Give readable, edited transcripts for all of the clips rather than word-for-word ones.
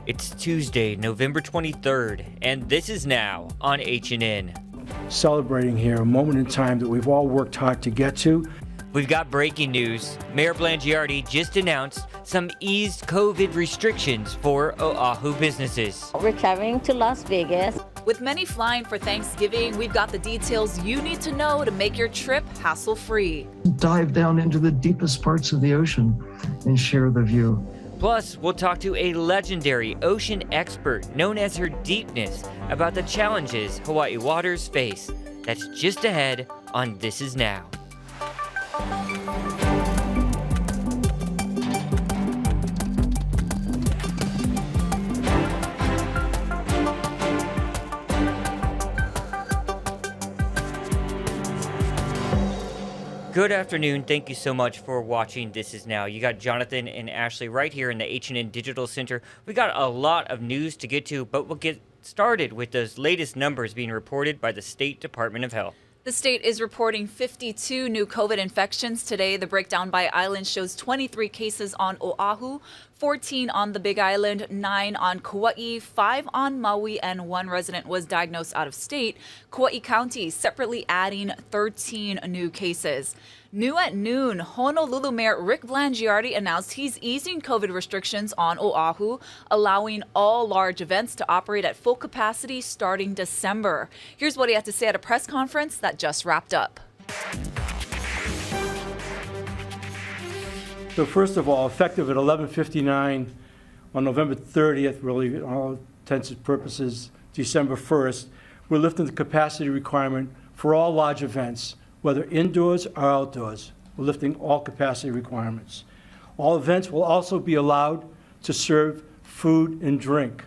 It's Tuesday, November 23rd, and this is now on HNN. Celebrating here a moment in time that we've all worked hard to get to. We've got breaking news. Mayor Blangiardi just announced some eased COVID restrictions for Oahu businesses. We're traveling to Las Vegas. With many flying for Thanksgiving, we've got the details you need to know to make your trip hassle-free. Dive down into the deepest parts of the ocean and share the view. Plus, we'll talk to a legendary ocean expert known as her Deepness about the challenges Hawaii waters face. That's just ahead on This Is Now. Good afternoon. Thank you so much for watching This Is Now. You got Jonathan and Ashley right here in the HNN Digital Center. We got a lot of news to get to, but we'll get started with those latest numbers being reported by the State Department of Health. The state is reporting 52 new COVID infections today. The breakdown by island shows 23 cases on Oahu, 14 on the Big Island, 9 on Kauai, 5 on Maui, and 1 resident was diagnosed out of state. Kauai County separately adding 13 new cases. New at noon, Honolulu Mayor Rick Blangiardi announced he's easing COVID restrictions on Oahu, allowing all large events to operate at full capacity starting December. Here's what he had to say at a press conference that just wrapped up. So first of all, effective at 11:59 on November 30th, really, in all intents and purposes, December 1st, we're lifting the capacity requirement for all large events, whether indoors or outdoors. We're lifting all capacity requirements. All events will also be allowed to serve food and drink.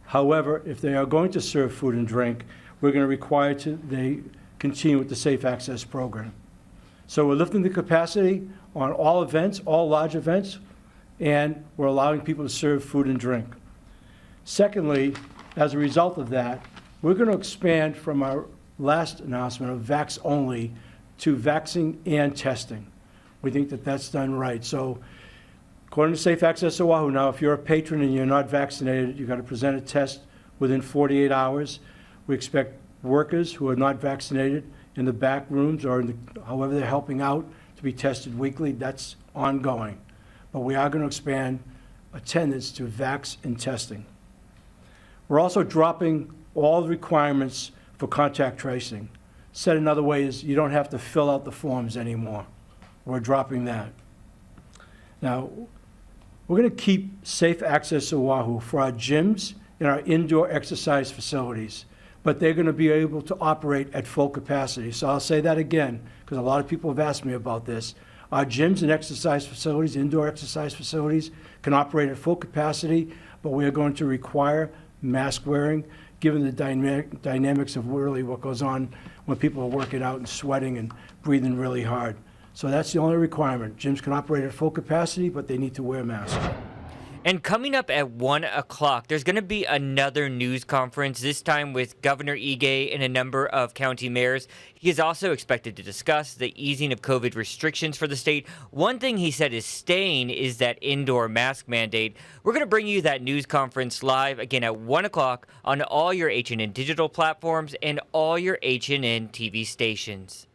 However, if they are going to serve food and drink, we're going to require they continue with the Safe Access program. So we're lifting the capacity on all events, all large events, and we're allowing people to serve food and drink. Secondly, as a result of that, we're going to expand from our last announcement of vax only to vaccine and testing. We think that that's done right. So according to Safe Access Oahu, now if you're a patron and you're not vaccinated, you've got to present a test within 48 hours. We expect workers who are not vaccinated in the back rooms or however they're helping out to be tested weekly. That's ongoing. But we are going to expand attendance to vax and testing. We're also dropping all the requirements for contact tracing. Said another way is you don't have to fill out the forms anymore. We're dropping that. Now, we're going to keep Safe Access Oahu for our gyms and our indoor exercise facilities, but they're going to be able to operate at full capacity. So I'll say that again, because a lot of people have asked me about this. Our gyms and exercise facilities, indoor exercise facilities, can operate at full capacity, but we are going to require mask wearing, given the dynamics of really what goes on when people are working out and sweating and breathing really hard. So that's the only requirement. Gyms can operate at full capacity, but they need to wear masks. And coming up at 1 o'clock, there's going to be another news conference, this time with Governor Ige and a number of county mayors. He is also expected to discuss the easing of COVID restrictions for the state. One thing he said is staying is that indoor mask mandate. We're going to bring you that news conference live again at 1 o'clock on all your HNN digital platforms and all your HNN TV stations.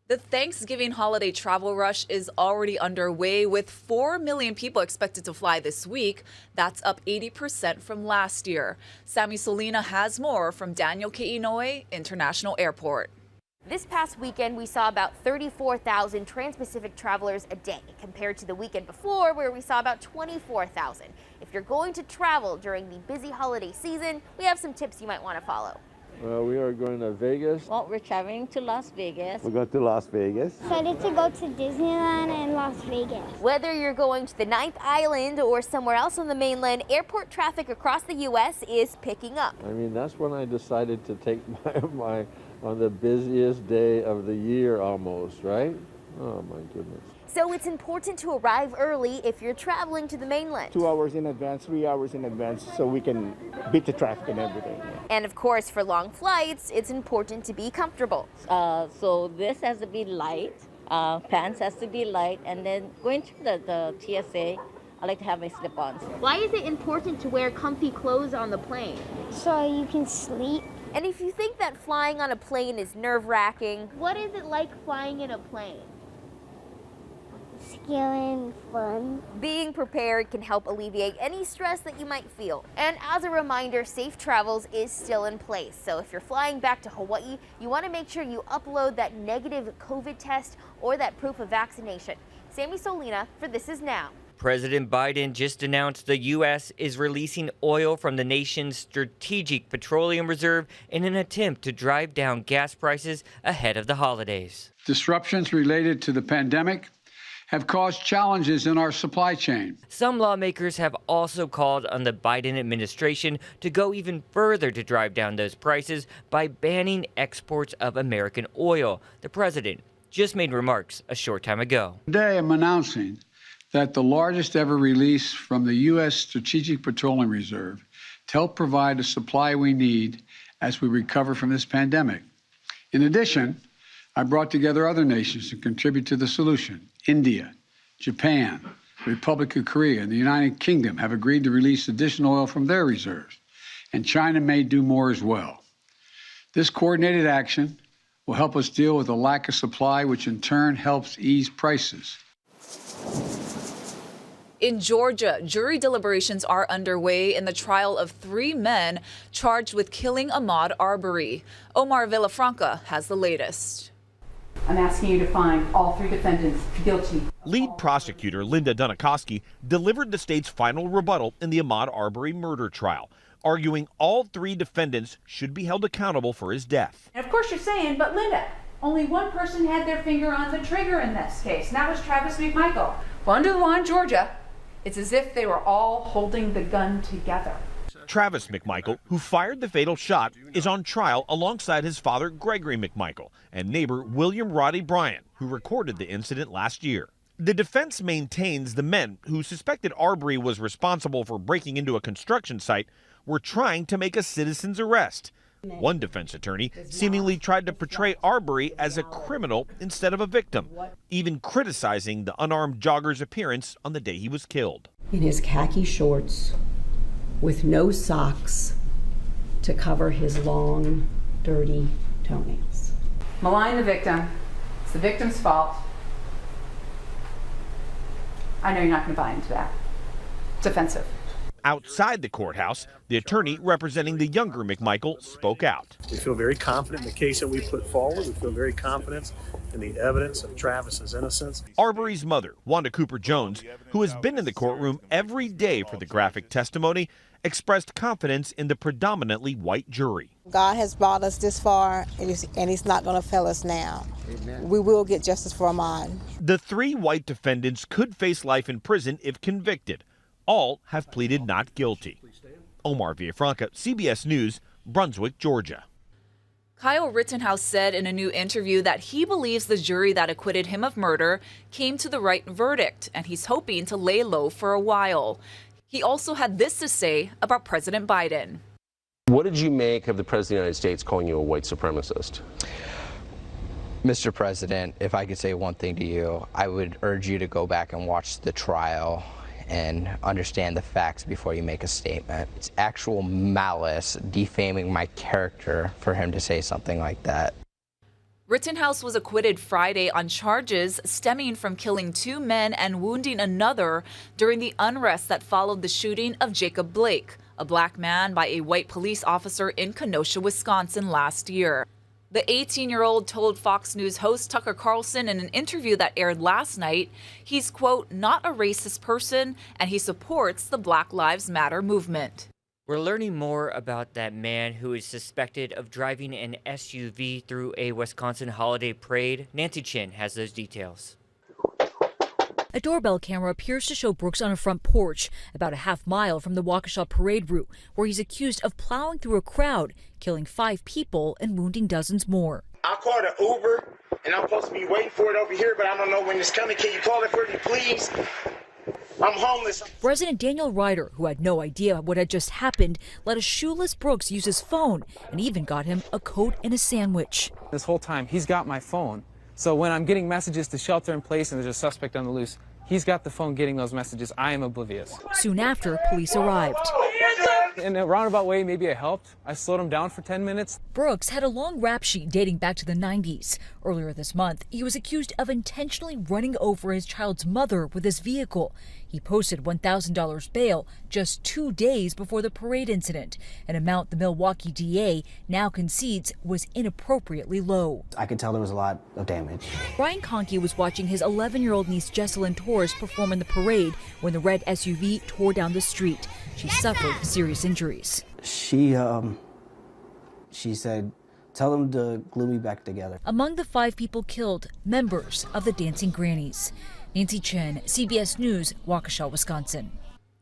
The Thanksgiving holiday travel rush is already underway with 4 million people expected to fly this week. That's up 80% from last year. Sammy Solina has more from Daniel Ke'inoe International Airport. This past weekend, we saw about 34,000 Trans-Pacific travelers a day compared to the weekend before where we saw about 24,000. If you're going to travel during the busy holiday season, we have some tips you might want to follow. We are going to Vegas. Well, we're traveling to Las Vegas. We're going to Las Vegas. Excited to go to Disneyland and Las Vegas. Whether you're going to the 9th Island or somewhere else on the mainland, airport traffic across the U.S. is picking up. I mean, that's when I decided to take my on the busiest day of the year almost, right? Oh, my goodness. So it's important to arrive early if you're traveling to the mainland. 2 hours in advance, 3 hours in advance, so we can beat the traffic and everything. And of course, for long flights, it's important to be comfortable. So this has to be light, pants has to be light, and then going through the TSA, I like to have my slip-ons. Why is it important to wear comfy clothes on the plane? So you can sleep. And if you think that flying on a plane is nerve-wracking, what is it like flying in a plane? Scary and fun. Being prepared can help alleviate any stress that you might feel. And as a reminder, Safe Travels is still in place. So if you're flying back to Hawaii, you want to make sure you upload that negative COVID test or that proof of vaccination. Sammy Solina for This Is Now. President Biden just announced the U.S. is releasing oil from the nation's strategic petroleum reserve in an attempt to drive down gas prices ahead of the holidays. Disruptions related to the pandemic have caused challenges in our supply chain. Some lawmakers have also called on the Biden administration to go even further to drive down those prices by banning exports of American oil. The president just made remarks a short time ago. Today, I'm announcing that the largest ever release from the U.S. Strategic Petroleum Reserve to help provide the supply we need as we recover from this pandemic. In addition, I brought together other nations to contribute to the solution. India, Japan, the Republic of Korea, and the United Kingdom have agreed to release additional oil from their reserves, and China may do more as well. This coordinated action will help us deal with the lack of supply, which in turn helps ease prices. In Georgia, jury deliberations are underway in the trial of 3 men charged with killing Ahmaud Arbery. Omar Villafranca has the latest. I'm asking you to find all 3 defendants guilty. Lead prosecutor Linda Dunikoski delivered the state's final rebuttal in the Ahmaud Arbery murder trial, arguing all 3 defendants should be held accountable for his death. And of course you're saying, but Linda, only one person had their finger on the trigger in this case, and that was Travis McMichael. Well, under the law in Georgia, it's as if they were all holding the gun together. Travis McMichael, who fired the fatal shot, is on trial alongside his father, Gregory McMichael, and neighbor William Roddy Bryan, who recorded the incident last year. The defense maintains the men who suspected Arbery was responsible for breaking into a construction site were trying to make a citizen's arrest. One defense attorney seemingly tried to portray Arbery as a criminal instead of a victim, even criticizing the unarmed jogger's appearance on the day he was killed. In his khaki shorts, with no socks to cover his long, dirty toenails. Malign the victim. It's the victim's fault. I know you're not going to buy into that. It's offensive. Outside the courthouse, the attorney representing the younger McMichael spoke out. We feel very confident in the case that we put forward. We feel very confident in the evidence of Travis's innocence. Arbery's mother, Wanda Cooper Jones, who has been in the courtroom every day for the graphic testimony, expressed confidence in the predominantly white jury. God has brought us this far, and he's not going to fail us now. Amen. We will get justice for Ahmaud. The 3 white defendants could face life in prison if convicted. All have pleaded not guilty. Omar Villafranca, CBS News, Brunswick, Georgia. Kyle Rittenhouse said in a new interview that he believes the jury that acquitted him of murder came to the right verdict, and he's hoping to lay low for a while. He also had this to say about President Biden. What did you make of the President of the United States calling you a white supremacist? Mr. President, if I could say one thing to you, I would urge you to go back and watch the trial and understand the facts before you make a statement. It's actual malice, defaming my character for him to say something like that. Rittenhouse was acquitted Friday on charges stemming from killing 2 men and wounding another during the unrest that followed the shooting of Jacob Blake, a black man by a white police officer in Kenosha, Wisconsin last year. The 18-year-old told Fox News host Tucker Carlson in an interview that aired last night he's, quote, not a racist person, and he supports the Black Lives Matter movement. We're learning more about that man who is suspected of driving an SUV through a Wisconsin holiday parade. Nancy Chin has those details. A doorbell camera appears to show Brooks on a front porch about a half mile from the Waukesha parade route, where he's accused of plowing through a crowd, killing 5 people and wounding dozens more. I called an Uber, and I'm supposed to be waiting for it over here, but I don't know when it's coming. Can you call it for me, please? I'm homeless. Resident Daniel Ryder, who had no idea what had just happened, let a shoeless Brooks use his phone and even got him a coat and a sandwich. This whole time, he's got my phone. So when I'm getting messages to shelter in place and there's a suspect on the loose, He's got the phone getting those messages. I am oblivious. Soon after, police arrived. In a roundabout way, maybe I helped. I slowed him down for 10 minutes. Brooks had a long rap sheet dating back to the 90s. Earlier this month, he was accused of intentionally running over his child's mother with his vehicle. He posted $1,000 bail just 2 days before the parade incident, an amount the Milwaukee DA now concedes was inappropriately low. I could tell there was a lot of damage. Brian Conkey was watching his 11-year-old niece Jesselyn Torres perform in the parade when the red SUV tore down the street. She suffered serious injuries. She said, tell them to glue me back together. Among the 5 people killed, members of the Dancing Grannies. Nancy Chen, CBS News, Waukesha, Wisconsin.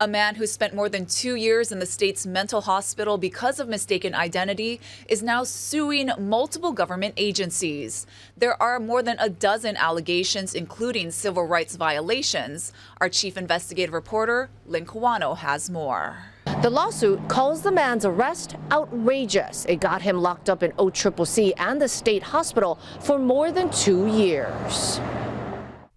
A man who spent more than 2 years in the state's mental hospital because of mistaken identity is now suing multiple government agencies. There are more than a dozen allegations, including civil rights violations. Our chief investigative reporter, Lynn Kawano, has more. The lawsuit calls the man's arrest outrageous. It got him locked up in OCCC and the state hospital for more than 2 years.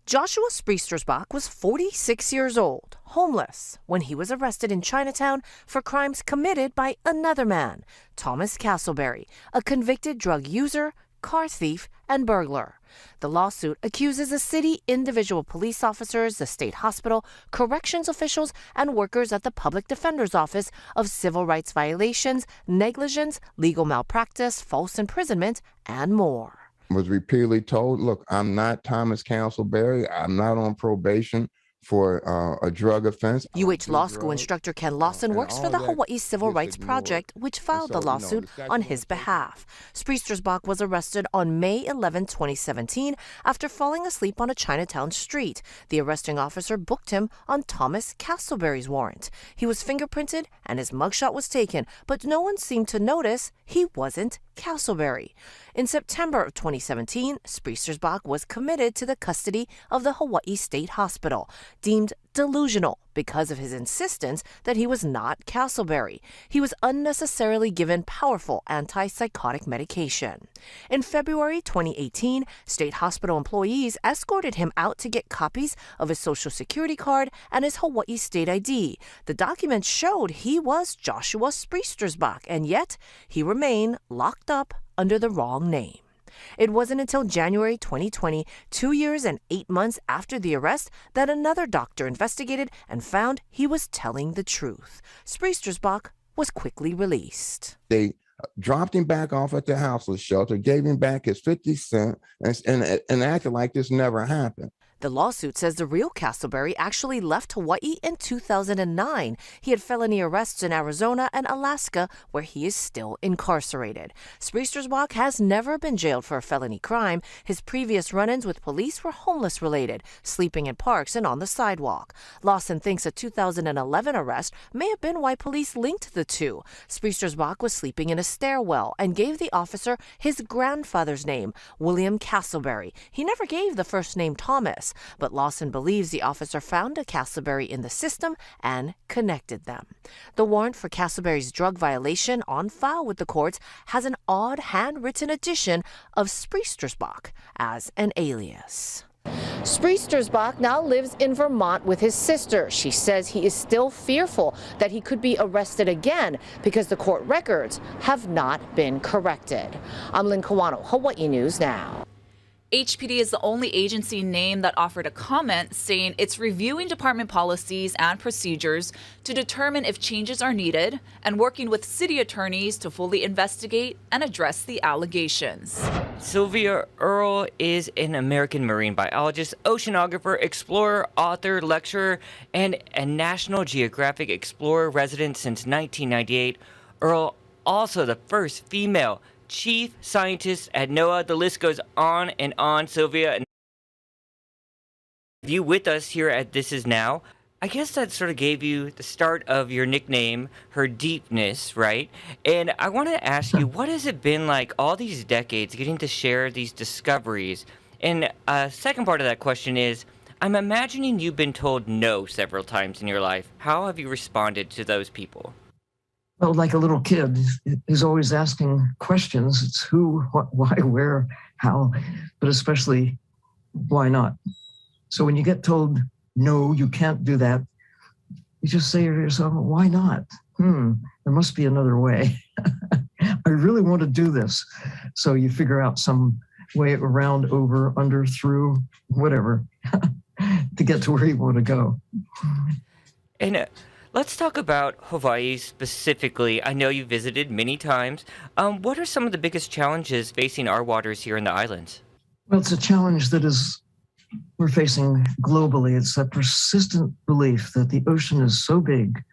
Joshua Spriestersbach was 46 years old, homeless, when he was arrested in Chinatown for crimes committed by another man, Thomas Castleberry, a convicted drug user, car thief, and burglar. The lawsuit accuses the city, individual police officers, the state hospital, corrections officials, and workers at the public defender's office of civil rights violations, negligence, legal malpractice, false imprisonment, and more. Was repeatedly told, look, I'm not Thomas Castleberry. I'm not on probation for a drug offense. UH Law School instructor Ken Lawson works for the Hawaii Civil Rights Project, which filed the lawsuit on his behalf. Spriestersbach was arrested on May 11, 2017, after falling asleep on a Chinatown street. The arresting officer booked him on Thomas Castleberry's warrant. He was fingerprinted and his mugshot was taken, but no one seemed to notice he wasn't Castleberry. In September of 2017, Spriestersbach was committed to the custody of the Hawaii State Hospital, deemed delusional because of his insistence that he was not Castleberry. He was unnecessarily given powerful antipsychotic medication. In February 2018, state hospital employees escorted him out to get copies of his Social Security card and his Hawaii state ID. The documents showed he was Joshua Spriestersbach, and yet he remained locked up under the wrong name. It wasn't until January 2020, 2 years and 8 months after the arrest, that another doctor investigated and found he was telling the truth. Spriestersbach was quickly released. They dropped him back off at the houseless shelter, gave him back his 50 cents, and acted like this never happened. The lawsuit says the real Castleberry actually left Hawaii in 2009. He had felony arrests in Arizona and Alaska, where he is still incarcerated. Spriestersbach has never been jailed for a felony crime. His previous run-ins with police were homeless-related, sleeping in parks and on the sidewalk. Lawson thinks a 2011 arrest may have been why police linked the two. Spriestersbach was sleeping in a stairwell and gave the officer his grandfather's name, William Castleberry. He never gave the first name Thomas. But Lawson believes the officer found a Castleberry in the system and connected them. The warrant for Castleberry's drug violation on file with the courts has an odd handwritten addition of Spriestersbach as an alias. Spriestersbach now lives in Vermont with his sister. She says he is still fearful that he could be arrested again because the court records have not been corrected. I'm Lynn Kawano, Hawaii News Now. HPD is the only agency named that offered a comment saying it's reviewing department policies and procedures to determine if changes are needed and working with city attorneys to fully investigate and address the allegations. Sylvia Earle is an American marine biologist, oceanographer, explorer, author, lecturer, and a National Geographic Explorer resident since 1998. Earle also the first female chief scientist at NOAA. The list goes on and on. Sylvia, you with us here at This Is Now. I guess that sort of gave you the start of your nickname, her deepness, right? And I want to ask you, what has it been like all these decades getting to share these discoveries? And second part of that question is, I'm imagining you've been told no several times in your life. How have you responded to those people? Well, like a little kid is always asking questions. It's who, what, why, where, how, but especially why not. So when you get told no, you can't do that. You just say to yourself, why not? There must be another way. I really want to do this. So you figure out some way around, over, under, through, whatever, to get to where you want to go. And let's talk about Hawaii specifically. I know you visited many times. What are some of the biggest challenges facing our waters here in the islands? Well, it's a challenge that we're facing globally. It's that persistent belief that the ocean is so big,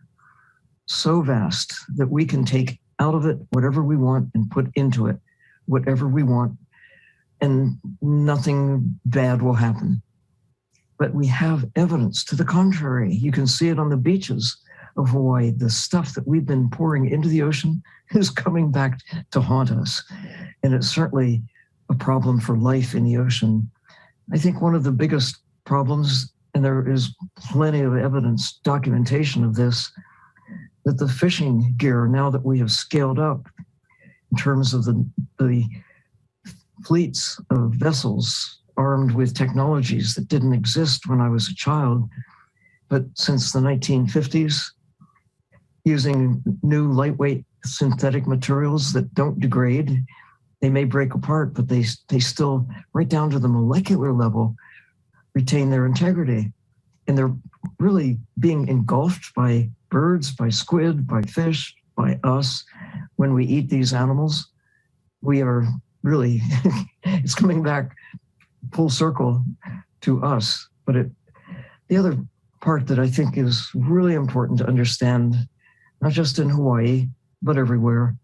so vast, that we can take out of it whatever we want and put into it whatever we want, and nothing bad will happen. But we have evidence to the contrary. You can see it on the beaches of Hawaii. The stuff that we've been pouring into the ocean is coming back to haunt us. And it's certainly a problem for life in the ocean. I think one of the biggest problems, and there is plenty of evidence, documentation of this, that the fishing gear, now that we have scaled up in terms of the fleets of vessels armed with technologies that didn't exist when I was a child, but since the 1950s, using new lightweight synthetic materials that don't degrade. They may break apart, but they still, right down to the molecular level, retain their integrity. And they're really being engulfed by birds, by squid, by fish, by us. When we eat these animals, we are really, it's coming back full circle to us. But the other part that I think is really important to understand, not just in Hawaii, but everywhere,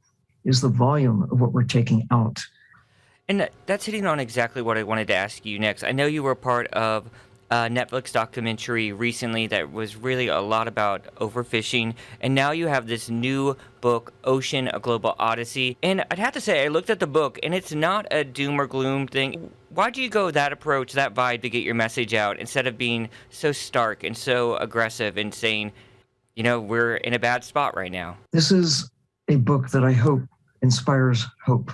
is the volume of what we're taking out. And that's hitting on exactly what I wanted to ask you next. I know you were part of a Netflix documentary recently that was really a lot about overfishing, and now you have this new book, Ocean, A Global Odyssey. And I'd have to say, I looked at the book, and it's not a doom or gloom thing. Why do you go that approach, that vibe, to get your message out, instead of being so stark and so aggressive and saying, you know, we're in a bad spot right now? This is a book that I hope inspires hope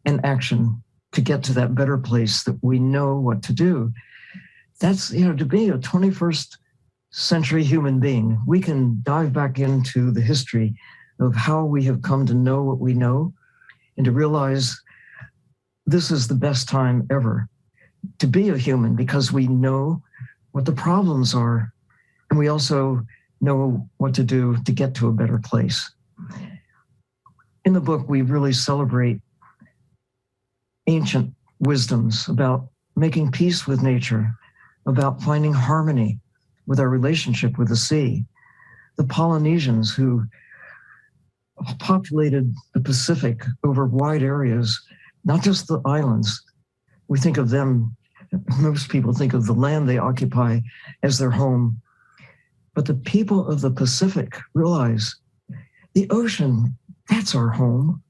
and action to get to that better place that we know what to do. That's, you know, to be a 21st century human being, we can dive back into the history of how we have come to know what we know and to realize this is the best time ever to be a human, because we know what the problems are and we also know what to do to get to a better place. In the book, we really celebrate ancient wisdoms about making peace with nature, about finding harmony with our relationship with the sea. The Polynesians, who populated the Pacific over wide areas, not just the islands. We think of them, most people think of the land they occupy as their home. But the people of the Pacific realize the ocean, that's our home.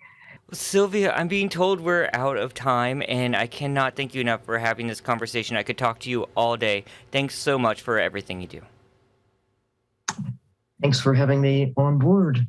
Sylvia, I'm being told we're out of time, and I cannot thank you enough for having this conversation. I could talk to you all day. Thanks so much for everything you do. Thanks for having me on board.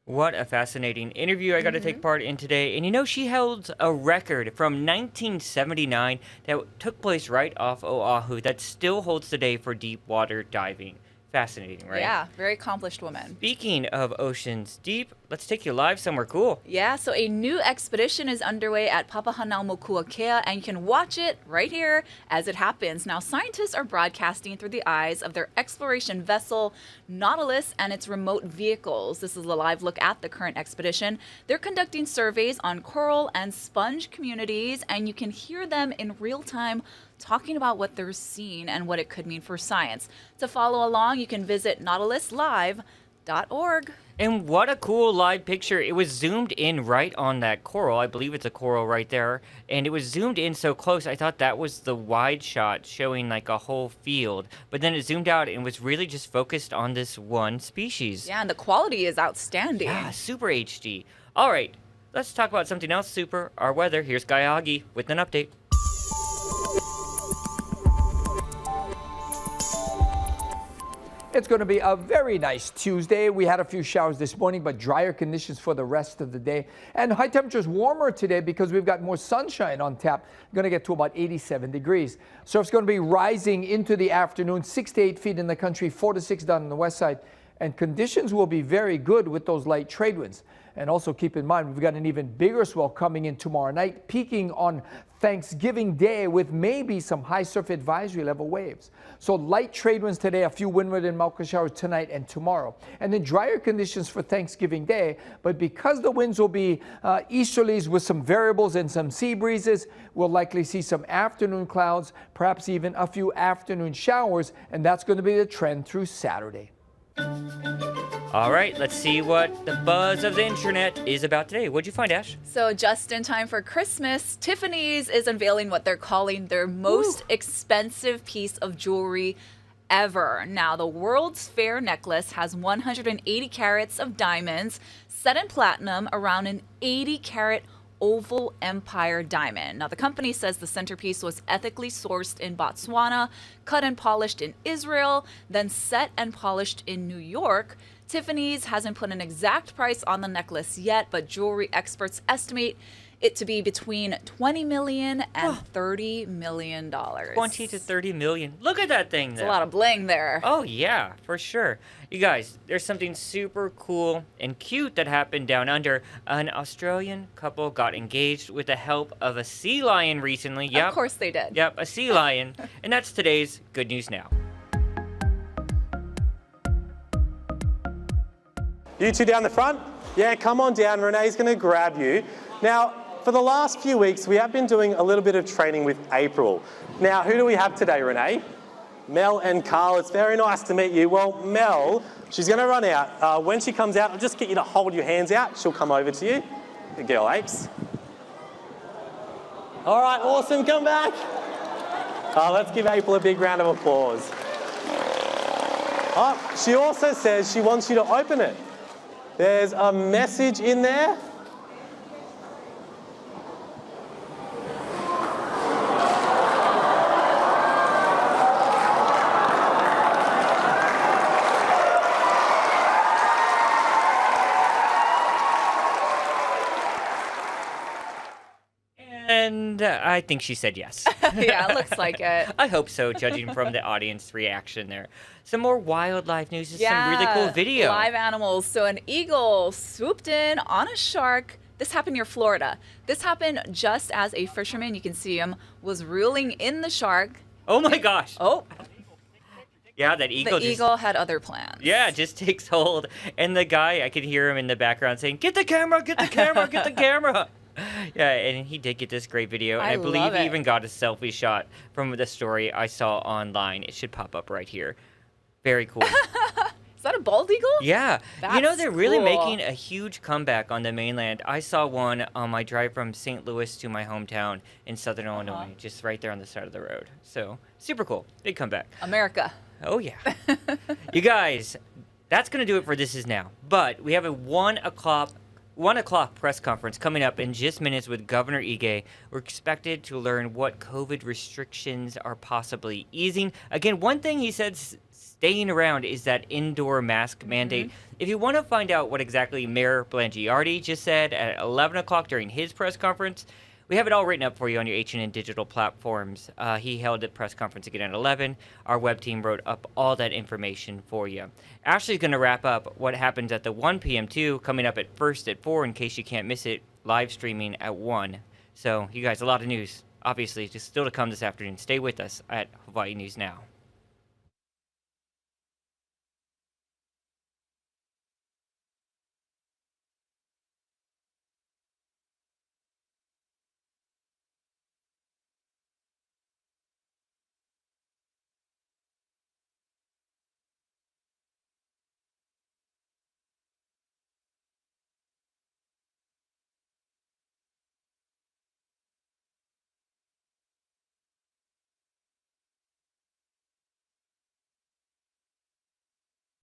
What a fascinating interview I got to take part in today. And you know, she held a record from 1979 that took place right off Oahu that still holds today for deep water diving. Fascinating, right? Yeah, very accomplished woman. Speaking of oceans deep, let's take you live somewhere cool. Yeah, so a new expedition is underway at Papahanaumokuakea, and you can watch it right here as it happens. Now, scientists are broadcasting through the eyes of their exploration vessel, Nautilus, and its remote vehicles. This is a live look at the current expedition. They're conducting surveys on coral and sponge communities, and you can hear them in real time talking about what they're seeing and what it could mean for science. To follow along, you can visit nautiluslive.org. And what a cool live picture. It was zoomed in right on that coral. I believe it's a coral right there. And it was zoomed in so close, I thought that was the wide shot showing like a whole field. But then it zoomed out and was really just focused on this one species. Yeah, and the quality is outstanding. Yeah, super HD. All right, let's talk about something else super, our weather. Here's Kayagi with an update. It's going to be a very nice Tuesday. We had a few showers this morning, but drier conditions for the rest of the day. And high temperatures warmer today because we've got more sunshine on tap. Going to get to about 87 degrees. Surf's going to be rising into the afternoon, 6 to 8 feet in the country, 4 to 6 down on the west side. And conditions will be very good with those light trade winds. And also keep in mind, we've got an even bigger swell coming in tomorrow night, peaking on Thanksgiving Day with maybe some high surf advisory level waves. So light trade winds today, a few windward and Mauka showers tonight and tomorrow. And then drier conditions for Thanksgiving Day. But because the winds will be easterlies with some variables and some sea breezes, we'll likely see some afternoon clouds, perhaps even a few afternoon showers. And that's going to be the trend through Saturday. All right, let's see what the buzz of the internet is about today. What'd you find, Ash? So just in time for Christmas, Tiffany's is unveiling what they're calling their most expensive piece of jewelry ever. Now, the World's Fair necklace has 180 carats of diamonds set in platinum around an 80-carat oval empire diamond. Now, the company says the centerpiece was ethically sourced in Botswana, cut and polished in Israel, then set and polished in New York. Tiffany's hasn't put an exact price on the necklace yet, but jewelry experts estimate it to be between $20 million and $30 million. 20 to 30 million. Look at that thing there. It's a lot of bling there. Oh, yeah, for sure. You guys, there's something super cool and cute that happened down under. An Australian couple got engaged with the help of a sea lion recently. Yep. Of course they did. Yep, a sea lion. And that's today's Good News Now. You two down the front? Yeah, come on down. Renee's going to grab you. Now, for the last few weeks, we have been doing a little bit of training with April. Now, who do we have today, Renee? Mel and Carl. It's very nice to meet you. Well, Mel, she's going to run out. When she comes out, I'll just get you to hold your hands out. She'll come over to you. Good girl, Apes. All right, awesome. Come back. Let's give April a big round of applause. She also says she wants you to open it. There's a message in there. And I think she said yes. Yeah, it looks like it. I hope so, judging from the audience reaction there. Some more wildlife news, some really cool video. Live animals. So an eagle swooped in on a shark. This happened near Florida. This happened just as a fisherman, you can see him, was reeling in the shark. Oh my gosh. Oh. Yeah, that eagle. The eagle had other plans. Yeah, just takes hold. And the guy, I could hear him in the background saying, "Get the camera, get the camera, get the camera." Yeah, and he did get this great video. And I believe he even got a selfie shot from the story I saw online. It should pop up right here. Very cool. Is that a bald eagle? Yeah. That's they're really cool. making a huge comeback on the mainland. I saw one on my drive from St. Louis to my hometown in southern Illinois, just right there on the side of the road. So, super cool. Big comeback. America. Oh, yeah. You guys, that's going to do it for This Is Now. But we have a 1 o'clock press conference coming up in just minutes with Governor Ige. We're expected to learn what COVID restrictions are possibly easing. Again, one thing he said staying around is that indoor mask mandate. If you want to find out what exactly Mayor Blangiardi just said at 11 o'clock during his press conference, we have it all written up for you on your H&N digital platforms. He held a press conference again at 11. Our web team wrote up all that information for you. Ashley's going to wrap up what happens at the 1 p.m. too, coming up at 4 in case you can't miss it, live streaming at 1. So, you guys, a lot of news, obviously, just still to come this afternoon. Stay with us at Hawaii News Now.